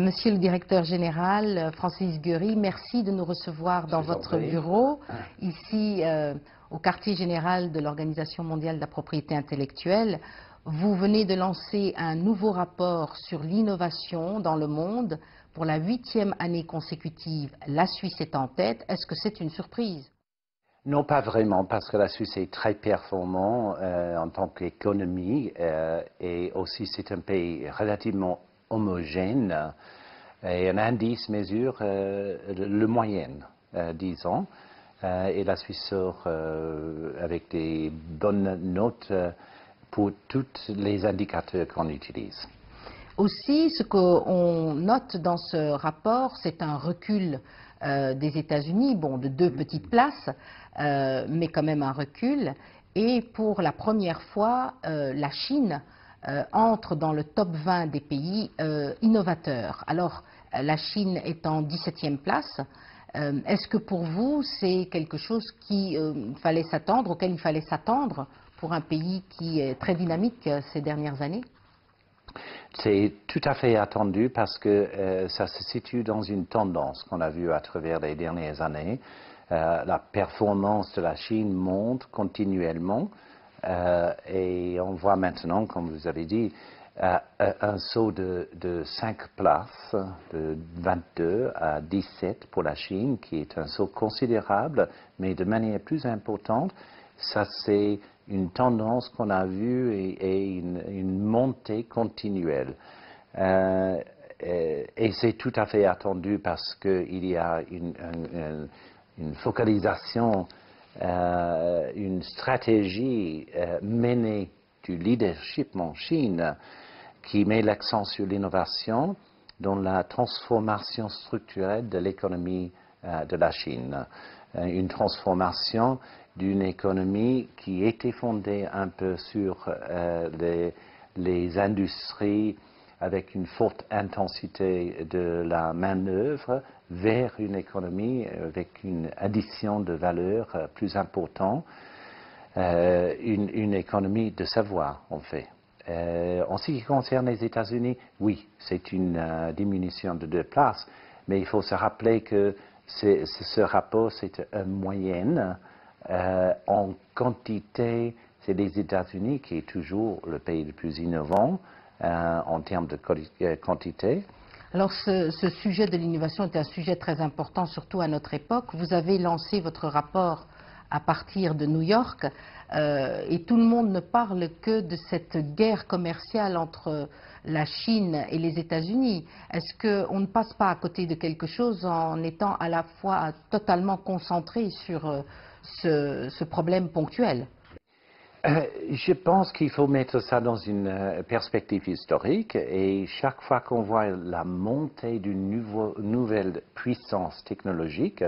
Monsieur le directeur général, Francis Guéry, merci de nous recevoir dans votre bureau, ici au quartier général de l'Organisation mondiale de la propriété intellectuelle. Vous venez de lancer un nouveau rapport sur l'innovation dans le monde. Pour la 8e année consécutive, la Suisse est en tête. Est-ce que c'est une surprise? Non, pas vraiment, parce que la Suisse est très performant en tant qu'économie et aussi c'est un pays relativement homogène et un indice mesure le moyenne, disons, et la Suisse sort avec des bonnes notes pour tous les indicateurs qu'on utilise. Aussi, ce qu'on note dans ce rapport, c'est un recul des États-Unis, bon, de 2 petites places, mais quand même un recul. Et pour la première fois, la Chine entre dans le top 20 des pays innovateurs. Alors, la Chine est en 17e place. Est-ce que pour vous, c'est quelque chose auquel il fallait s'attendre pour un pays qui est très dynamique ces dernières années? C'est tout à fait attendu parce que ça se situe dans une tendance qu'on a vue à travers les dernières années. La performance de la Chine monte continuellement et on voit maintenant, comme vous avez dit, un saut de 5 places, de 22 à 17 pour la Chine, qui est un saut considérable, mais de manière plus importante, ça c'est une tendance qu'on a vue et une montée continuelle. Et c'est tout à fait attendu parce qu'il y a une focalisation, une stratégie menée du leadership en Chine qui met l'accent sur l'innovation dans la transformation structurelle de l'économie de la Chine. Une transformation d'une économie qui était fondée un peu sur les industries avec une forte intensité de la main-d'œuvre vers une économie avec une addition de valeur plus importante, une économie de savoir en fait. En ce qui concerne les États-Unis, oui, c'est une diminution de 2 places, mais il faut se rappeler que ce rapport, c'est une moyenne. En quantité, c'est les États-Unis qui est toujours le pays le plus innovant en termes de quantité. Alors ce sujet de l'innovation est un sujet très important, surtout à notre époque. Vous avez lancé votre rapport à partir de New York et tout le monde ne parle que de cette guerre commerciale entre la Chine et les États-Unis. Est-ce qu'on ne passe pas à côté de quelque chose en étant à la fois totalement concentré sur ce problème ponctuel? Je pense qu'il faut mettre ça dans une perspective historique et chaque fois qu'on voit la montée d'une nouvelle puissance technologique,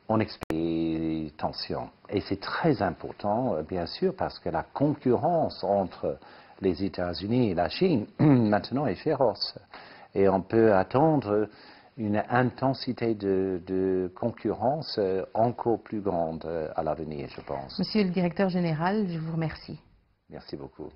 on expérimente des tensions. Et c'est très important, bien sûr, parce que la concurrence entre les États-Unis et la Chine maintenant est féroce. Et on peut attendre une intensité de concurrence encore plus grande à l'avenir, je pense. Monsieur le directeur général, je vous remercie. Merci beaucoup.